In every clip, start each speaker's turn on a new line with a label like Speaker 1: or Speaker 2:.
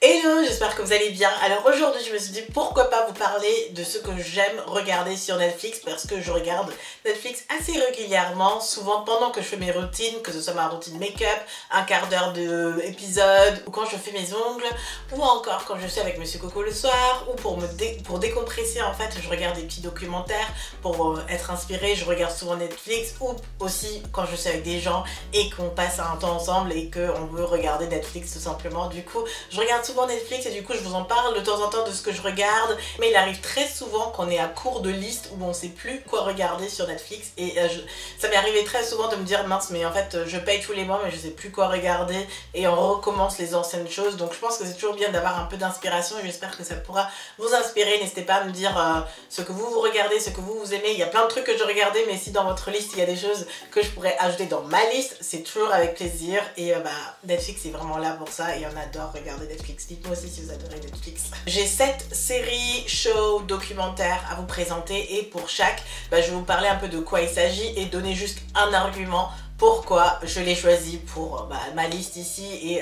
Speaker 1: Hello, j'espère que vous allez bien. Alors aujourd'hui je me suis dit pourquoi pas vous parler de ce que j'aime regarder sur Netflix, parce que je regarde Netflix assez régulièrement, souvent pendant que je fais mes routines, que ce soit ma routine make-up, un quart d'heure d'épisode, ou quand je fais mes ongles, ou encore quand je suis avec Monsieur Coco le soir, ou pour décompresser en fait, je regarde des petits documentaires pour être inspirée, je regarde souvent Netflix, ou aussi quand je suis avec des gens et qu'on passe un temps ensemble et qu'on veut regarder Netflix tout simplement. Du coup, je regarde souvent Netflix et du coup je vous en parle de temps en temps de ce que je regarde, mais il arrive très souvent qu'on est à court de liste où on sait plus quoi regarder sur Netflix et ça m'est arrivé très souvent de me dire mince, mais en fait je paye tous les mois mais je sais plus quoi regarder et on recommence les anciennes choses. Donc je pense que c'est toujours bien d'avoir un peu d'inspiration et j'espère que ça pourra vous inspirer. N'hésitez pas à me dire ce que vous regardez, ce que vous aimez. Il y a plein de trucs que je regardais, mais si dans votre liste il y a des choses que je pourrais ajouter dans ma liste, c'est toujours avec plaisir. Et Netflix est vraiment là pour ça et on adore regarder Netflix. Dites-moi aussi si vous adorez Netflix. J'ai 7 séries, shows, documentaires à vous présenter et pour chaque, je vais vous parler un peu de quoi il s'agit et donner juste un argument pourquoi je l'ai choisi pour ma liste ici et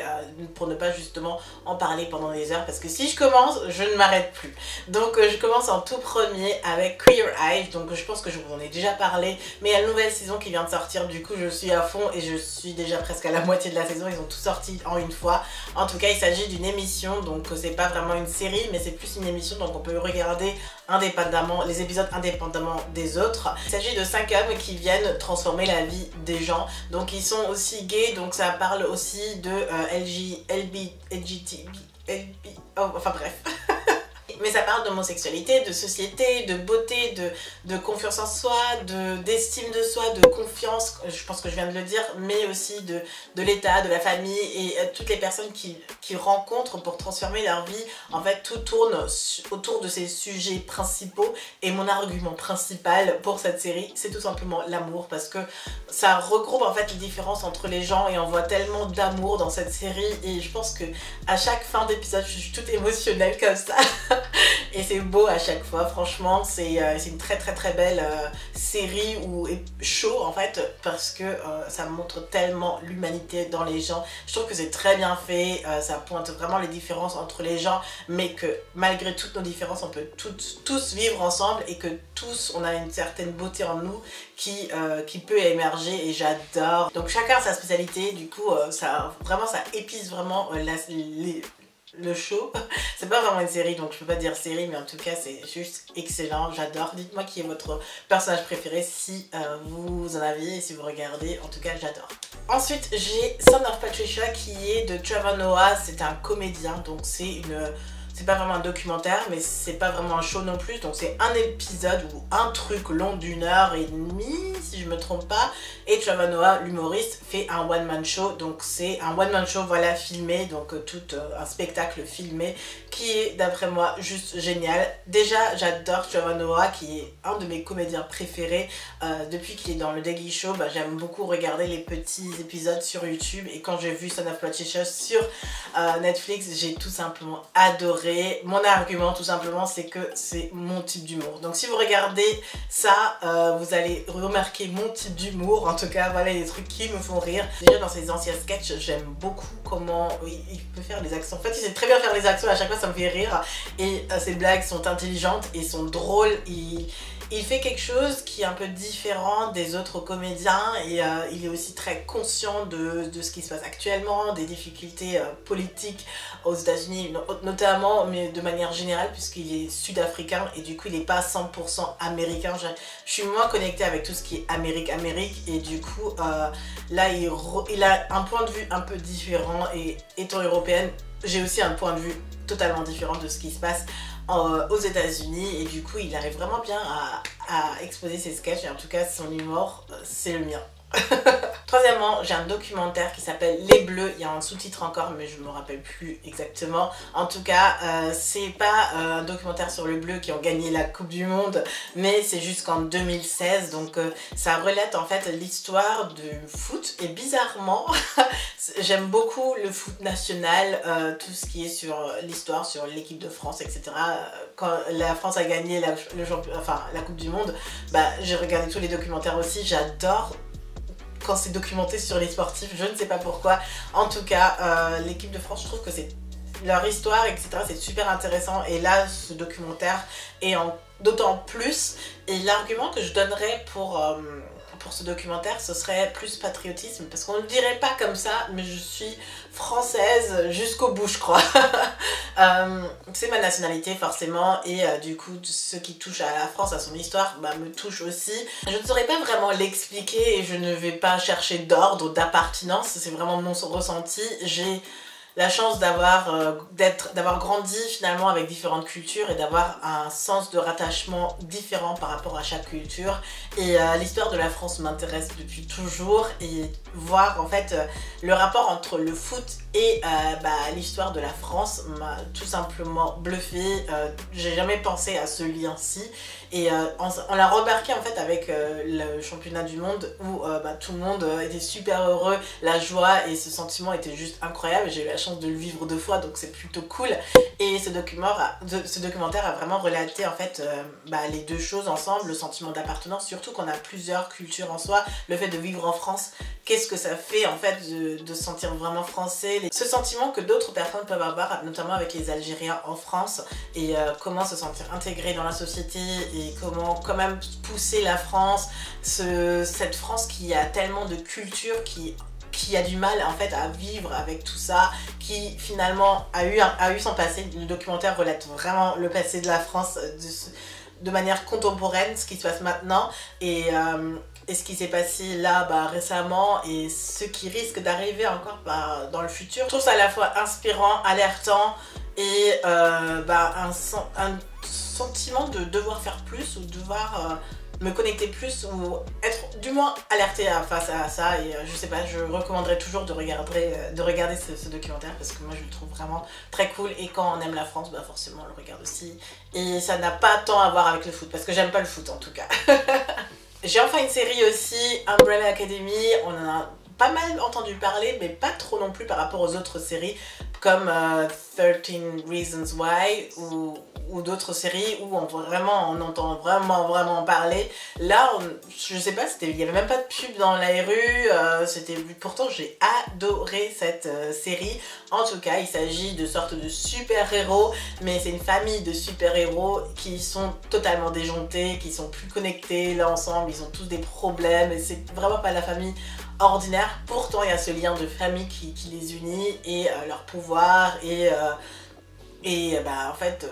Speaker 1: pour ne pas justement en parler pendant des heures, parce que si je commence, je ne m'arrête plus. Donc je commence en tout premier avec Queer Eye. Donc je pense que je vous en ai déjà parlé, mais il y a une nouvelle saison qui vient de sortir, du coup je suis à fond et je suis déjà presque à la moitié de la saison. Ils ont tout sorti en une fois. En tout cas il s'agit d'une émission, donc c'est pas vraiment une série mais c'est plus une émission, donc on peut regarder indépendamment les épisodes indépendamment des autres. Il s'agit de 5 hommes qui viennent transformer la vie des gens. Donc ils sont aussi gays, donc ça parle aussi de enfin bref. Mais ça parle d'homosexualité, de société, de beauté, de confiance en soi, d'estime de soi, de confiance, je pense que je viens de le dire, mais aussi de l'état, de la famille et toutes les personnes qui rencontrent pour transformer leur vie. En fait, tout tourne autour de ces sujets principaux et mon argument principal pour cette série, c'est tout simplement l'amour, parce que ça regroupe en fait les différences entre les gens et on voit tellement d'amour dans cette série et je pense que à chaque fin d'épisode, je suis toute émotionnelle comme ça. Et c'est beau à chaque fois, franchement c'est une très belle série ou show en fait, parce que ça montre tellement l'humanité dans les gens. Je trouve que c'est très bien fait, ça pointe vraiment les différences entre les gens, mais que malgré toutes nos différences on peut tous vivre ensemble et que tous on a une certaine beauté en nous qui peut émerger et j'adore. Donc chacun a sa spécialité, du coup ça épice vraiment le show. C'est pas vraiment une série donc je peux pas dire série, mais en tout cas c'est juste excellent, j'adore. Dites-moi qui est votre personnage préféré si vous en avez et si vous regardez, en tout cas j'adore. Ensuite j'ai Son of Patricia qui est de Trevor Noah, c'est un comédien, donc c'est pas vraiment un documentaire mais c'est pas vraiment un show non plus, donc c'est un épisode ou un truc long d'1h30 si je me trompe pas, et Trevor Noah, l'humoriste, fait un one man show, donc c'est un one man show voilà filmé, donc tout un spectacle filmé qui est d'après moi juste génial. Déjà j'adore Trevor Noah qui est un de mes comédiens préférés depuis qu'il est dans le Daily Show. J'aime beaucoup regarder les petits épisodes sur YouTube et quand j'ai vu Son of Patricia sur Netflix, j'ai tout simplement adoré. Mon argument tout simplement c'est que c'est mon type d'humour, donc si vous regardez ça vous allez remarquer mon type d'humour. En tout cas voilà les trucs qui me font rire. Déjà dans ses anciens sketchs j'aime beaucoup comment il peut faire les accents. En fait il sait très bien faire les accents, à chaque fois ça me fait rire et ses blagues sont intelligentes et sont drôles. Il fait quelque chose qui est un peu différent des autres comédiens et il est aussi très conscient de ce qui se passe actuellement, des difficultés politiques aux États-Unis notamment, mais de manière générale puisqu'il est sud-africain et du coup il n'est pas 100% américain. Je suis moins connectée avec tout ce qui est Amérique et du coup là il a un point de vue un peu différent et étant européenne, j'ai aussi un point de vue totalement différent de ce qui se passe aux États-Unis et du coup il arrive vraiment bien à exposer ses sketchs et en tout cas son humour c'est le mien. Troisièmement, j'ai un documentaire qui s'appelle Les Bleus, il y a un sous-titre encore mais je me rappelle plus exactement. En tout cas c'est pas un documentaire sur le bleu qui ont gagné la Coupe du Monde, mais c'est jusqu'en 2016, donc ça relate en fait l'histoire du foot et bizarrement j'aime beaucoup le foot national, tout ce qui est sur l'histoire, sur l'équipe de France, etc. Quand la France a gagné la Coupe du Monde, j'ai regardé tous les documentaires aussi, j'adore quand c'est documenté sur les sportifs, je ne sais pas pourquoi. En tout cas, l'équipe de France, je trouve que c'est leur histoire, etc. C'est super intéressant. Et là, ce documentaire est d'autant plus. Et l'argument que je donnerais pour ce documentaire, ce serait plus patriotisme, parce qu'on ne le dirait pas comme ça, mais je suis française jusqu'au bout, je crois. C'est ma nationalité forcément, et du coup ce qui touche à la France, à son histoire, me touche aussi. Je ne saurais pas vraiment l'expliquer et je ne vais pas chercher d'ordre, d'appartenance, c'est vraiment mon ressenti. J'ai la chance d'avoir grandi finalement avec différentes cultures et d'avoir un sens de rattachement différent par rapport à chaque culture. Et l'histoire de la France m'intéresse depuis toujours, et voir en fait le rapport entre le foot et l'histoire de la France m'a tout simplement bluffé. J'ai jamais pensé à ce lien-ci. Et on l'a remarqué en fait avec le championnat du monde où tout le monde était super heureux, la joie et ce sentiment était juste incroyable. J'ai eu la chance de le vivre 2 fois, donc c'est plutôt cool. Et ce documentaire a vraiment relaté en fait les deux choses ensemble, le sentiment d'appartenance, surtout qu'on a plusieurs cultures en soi, le fait de vivre en France, qu'est-ce que ça fait en fait de se sentir vraiment français, ce sentiment que d'autres personnes peuvent avoir, notamment avec les Algériens en France, et comment se sentir intégré dans la société et comment quand même pousser la France, cette France qui a tellement de culture, qui a du mal en fait à vivre avec tout ça, qui finalement a eu son passé. Le documentaire relate vraiment le passé de la France de manière contemporaine, ce qui se passe maintenant, et ce qui s'est passé là récemment et ce qui risque d'arriver encore dans le futur. Je trouve ça à la fois inspirant, alertant et un sentiment de devoir faire plus ou devoir me connecter plus ou être du moins alertée face à ça. Et je sais pas, je recommanderais toujours de regarder ce documentaire parce que moi je le trouve vraiment très cool, et quand on aime la France, forcément on le regarde aussi. Et ça n'a pas tant à voir avec le foot parce que j'aime pas le foot en tout cas. J'ai enfin une série aussi, Umbrella Academy. On en a pas mal entendu parler, mais pas trop non plus par rapport aux autres séries comme 13 Reasons Why ou d'autres séries où on entend vraiment parler. Là, je sais pas, il y avait même pas de pub dans la rue, pourtant j'ai adoré cette série. En tout cas, il s'agit de sortes de super-héros, mais c'est une famille de super-héros qui sont totalement déjantés, qui sont plus connectés là ensemble, ils ont tous des problèmes, et c'est vraiment pas la famille ordinaire. Pourtant, il y a ce lien de famille qui les unit, et leur pouvoir, et en fait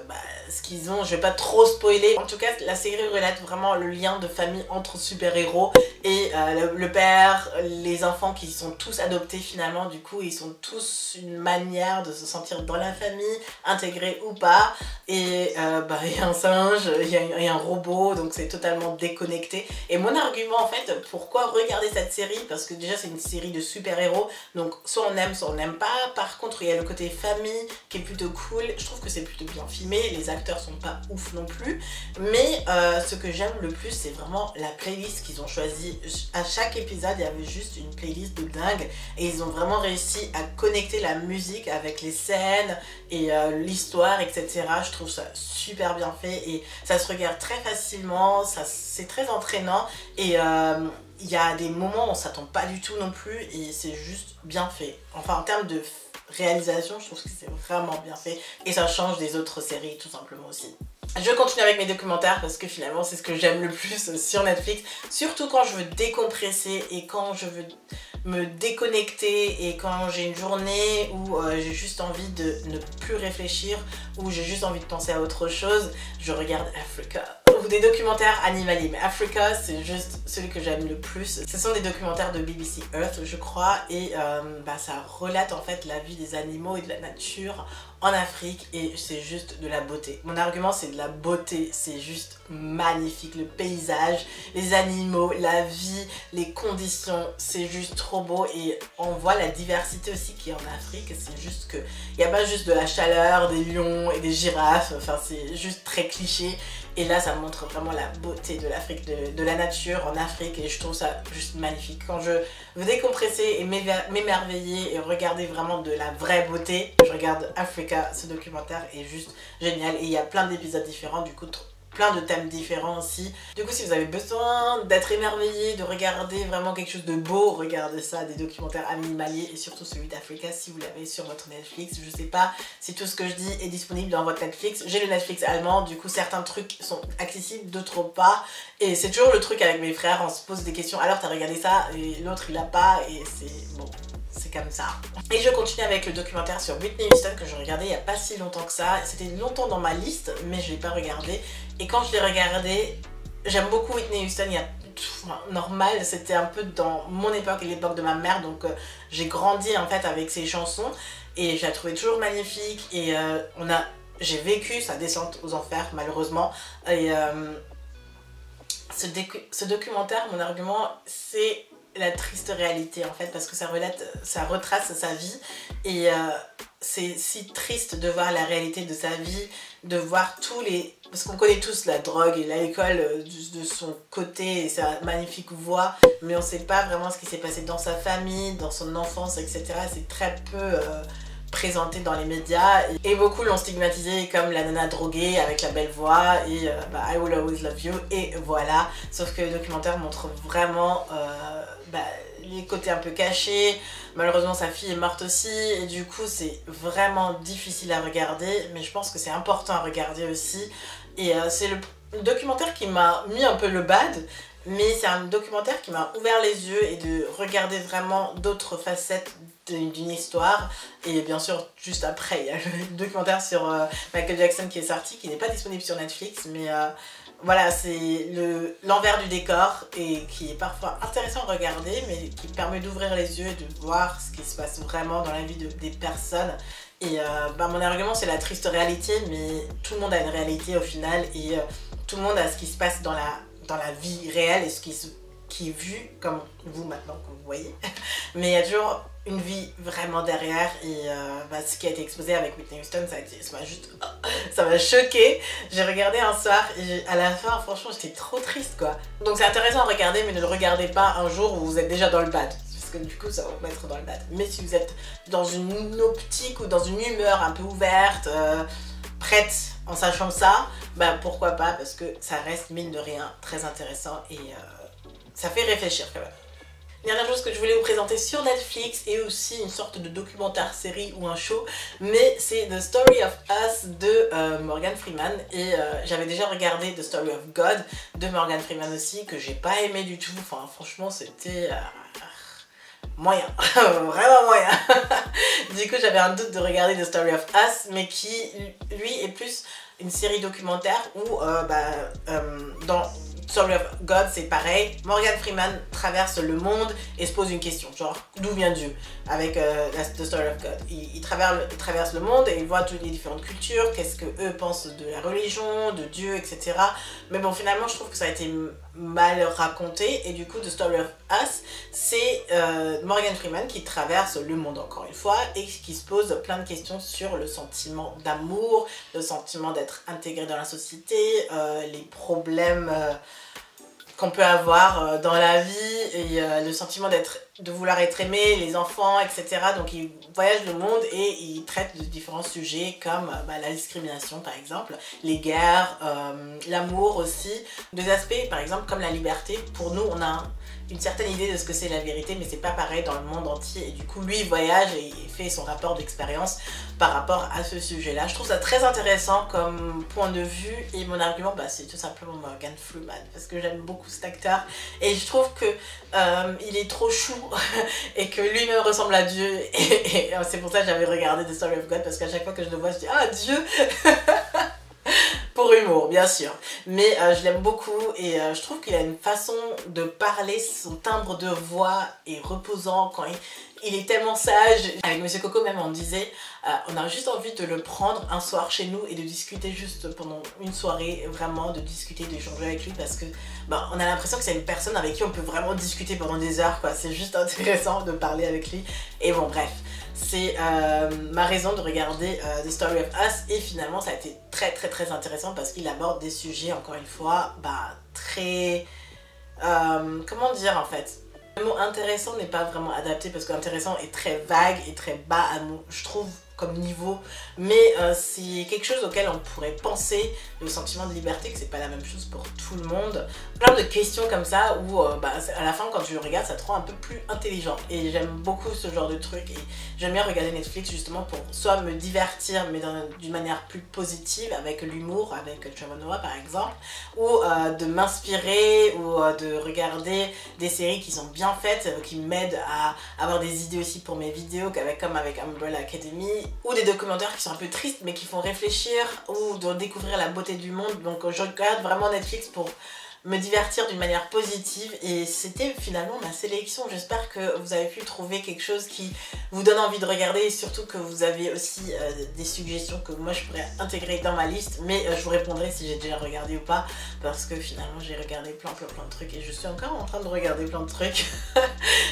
Speaker 1: ce qu'ils ont, je vais pas trop spoiler. En tout cas, la série relate vraiment le lien de famille entre super-héros et le père, les enfants qui sont tous adoptés finalement. Du coup, ils sont tous une manière de se sentir dans la famille, intégrés ou pas. Et il y a un singe, il y a un robot, donc c'est totalement déconnecté. Et mon argument en fait, pourquoi regarder cette série, parce que déjà c'est une série de super-héros, donc soit on aime, soit on n'aime pas. Par contre, il y a le côté famille qui est plutôt cool. Je trouve que c'est plutôt bien filmé, les acteurs sont pas ouf non plus, mais ce que j'aime le plus, c'est vraiment la playlist qu'ils ont choisie. À chaque épisode, il y avait juste une playlist de dingue, et ils ont vraiment réussi à connecter la musique avec les scènes et l'histoire, etc. Je trouve ça super bien fait, et ça se regarde très facilement, c'est très entraînant, et il y a des moments où on s'attend pas du tout non plus, et c'est juste bien fait. Enfin, en termes de réalisation, je trouve que c'est vraiment bien fait, et ça change des autres séries tout simplement aussi. Je continue avec mes documentaires parce que finalement c'est ce que j'aime le plus sur Netflix, surtout quand je veux décompresser et quand je veux me déconnecter, et quand j'ai une journée où j'ai juste envie de ne plus réfléchir, ou j'ai juste envie de penser à autre chose, je regarde Africa. Ou des documentaires animaliers, mais Africa c'est juste celui que j'aime le plus. Ce sont des documentaires de BBC Earth je crois, et ça relate en fait la vie des animaux et de la nature en Afrique, et c'est juste de la beauté. Mon argument c'est de la beauté, c'est juste magnifique, le paysage, les animaux, la vie, les conditions, c'est juste trop beau, et on voit la diversité aussi qui est en Afrique. C'est juste que il n'y a pas juste de la chaleur, des lions et des girafes, enfin c'est juste très cliché. Et là, ça montre vraiment la beauté de l'Afrique, de la nature en Afrique, et je trouve ça juste magnifique. Quand je veux décompresser et m'émerveiller et regarder vraiment de la vraie beauté, je regarde Africa. Ce documentaire est juste génial, et il y a plein d'épisodes différents, du coup plein de thèmes différents aussi. Du coup, si vous avez besoin d'être émerveillé, de regarder vraiment quelque chose de beau, regardez ça, des documentaires animaliers et surtout celui d'Africa si vous l'avez sur votre Netflix. Je sais pas si tout ce que je dis est disponible dans votre Netflix. J'ai le Netflix allemand, du coup certains trucs sont accessibles, d'autres pas. Et c'est toujours le truc avec mes frères, on se pose des questions. Alors t'as regardé ça et l'autre il a pas et c'est bon. C'est comme ça. Et je continue avec le documentaire sur Whitney Houston que je regardais il n'y a pas si longtemps que ça. C'était longtemps dans ma liste, mais je ne l'ai pas regardé. Et quand je l'ai regardé, j'aime beaucoup Whitney Houston. Normal, c'était un peu dans mon époque et l'époque de ma mère. Donc j'ai grandi en fait avec ses chansons. Et je la trouvais toujours magnifique. Et j'ai vécu sa descente aux enfers, malheureusement. Et ce documentaire, mon argument, c'est la triste réalité en fait, parce que ça retrace sa vie et c'est si triste de voir la réalité de sa vie, de voir parce qu'on connaît tous la drogue et l'alcool de son côté et sa magnifique voix, mais on sait pas vraiment ce qui s'est passé dans sa famille, dans son enfance, etc. C'est très peu présenté dans les médias et beaucoup l'ont stigmatisé comme la nana droguée avec la belle voix et I Will Always Love You et voilà. Sauf que le documentaire montre vraiment les côtés un peu cachés. Malheureusement sa fille est morte aussi et du coup c'est vraiment difficile à regarder, mais je pense que c'est important à regarder aussi. Et c'est le documentaire qui m'a mis un peu le bad, mais c'est un documentaire qui m'a ouvert les yeux et de regarder vraiment d'autres facettes d'une histoire. Et bien sûr juste après il y a le documentaire sur Michael Jackson qui est sorti, qui n'est pas disponible sur Netflix, mais voilà, c'est l'envers du décor et qui est parfois intéressant à regarder, mais qui permet d'ouvrir les yeux et de voir ce qui se passe vraiment dans la vie des personnes. Et mon argument c'est la triste réalité, mais tout le monde a une réalité au final et tout le monde a ce qui se passe dans la vie réelle et ce qui est vu comme vous maintenant, comme vous voyez. Mais il y a toujours une vie vraiment derrière et ce qui a été exposé avec Whitney Houston, ça m'a choqué. J'ai regardé un soir et à la fin franchement j'étais trop triste quoi. Donc c'est intéressant à regarder, mais ne le regardez pas un jour où vous êtes déjà dans le bad, parce que du coup ça va vous mettre dans le bad. Mais si vous êtes dans une optique ou dans une humeur un peu ouverte, prête en sachant ça, pourquoi pas, parce que ça reste mine de rien très intéressant et ça fait réfléchir quand même. Dernière chose que je voulais vous présenter sur Netflix et aussi une sorte de documentaire série ou un show, mais c'est The Story of Us de Morgan Freeman et j'avais déjà regardé The Story of God de Morgan Freeman aussi, que j'ai pas aimé du tout. Enfin franchement c'était moyen, vraiment moyen. Du coup j'avais un doute de regarder The Story of Us, mais qui lui est plus une série documentaire où dans Story of God c'est pareil, Morgan Freeman traverse le monde et se pose une question, genre d'où vient Dieu, avec The Story of God. Il traverse le monde et il voit toutes les différentes cultures, qu'est-ce que eux pensent de la religion, de Dieu, etc. Mais bon finalement je trouve que ça a été mal raconté et du coup The Story of Us c'est Morgan Freeman qui traverse le monde encore une fois et qui se pose plein de questions sur le sentiment d'amour, le sentiment d'être intégré dans la société, les problèmes qu'on peut avoir dans la vie et le sentiment de vouloir être aimé, les enfants, etc. Donc il voyage le monde et il traite de différents sujets comme la discrimination par exemple, les guerres, l'amour aussi, des aspects par exemple comme la liberté. Pour nous on a une certaine idée de ce que c'est la vérité, mais c'est pas pareil dans le monde entier et du coup lui il voyage et il fait son rapport d'expérience par rapport à ce sujet là. Je trouve ça très intéressant comme point de vue et mon argument c'est tout simplement Morgan Freeman, parce que j'aime beaucoup cet acteur et je trouve que il est trop chou et que lui-même ressemble à Dieu et c'est pour ça que j'avais regardé The Story of God, parce qu'à chaque fois que je le vois je dis ah Dieu. Pour humour, bien sûr. Mais je l'aime beaucoup et je trouve qu'il a une façon de parler, son timbre de voix est reposant quand il est tellement sage. Avec Monsieur Coco même on disait, on a juste envie de le prendre un soir chez nous et de discuter juste pendant une soirée, vraiment de discuter, d'échanger avec lui, parce que on a l'impression que c'est une personne avec qui on peut vraiment discuter pendant des heures quoi. C'est juste intéressant de parler avec lui et bon bref. C'est ma raison de regarder The Story of Us et finalement ça a été très très très intéressant parce qu'il aborde des sujets encore une fois très... comment dire en fait, le mot intéressant n'est pas vraiment adapté parce qu'intéressant est très vague et très bas à mot, je trouve, comme niveau, mais c'est quelque chose auquel on pourrait penser, le sentiment de liberté, que c'est pas la même chose pour tout le monde. Plein de questions comme ça où à la fin quand tu regardes ça te rend un peu plus intelligent, et j'aime beaucoup ce genre de truc, et j'aime bien regarder Netflix justement pour soit me divertir mais d'une manière plus positive avec l'humour, avec Trevor Noah par exemple, ou de m'inspirer, ou de regarder des séries qui sont bien faites, qui m'aident à avoir des idées aussi pour mes vidéos, comme avec Umbrella Academy, ou des documentaires qui sont un peu tristes mais qui font réfléchir, ou de découvrir la beauté du monde. Donc je regarde vraiment Netflix pour me divertir d'une manière positive, et c'était finalement ma sélection. J'espère que vous avez pu trouver quelque chose qui vous donne envie de regarder, et surtout que vous avez aussi des suggestions que moi je pourrais intégrer dans ma liste, mais je vous répondrai si j'ai déjà regardé ou pas, parce que finalement j'ai regardé plein de trucs, et je suis encore en train de regarder plein de trucs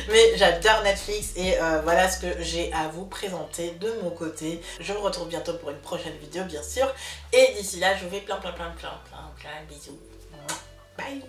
Speaker 1: mais j'adore Netflix, et voilà ce que j'ai à vous présenter de mon côté. Je vous retrouve bientôt pour une prochaine vidéo bien sûr, et d'ici là je vous fais plein de bisous. Bye.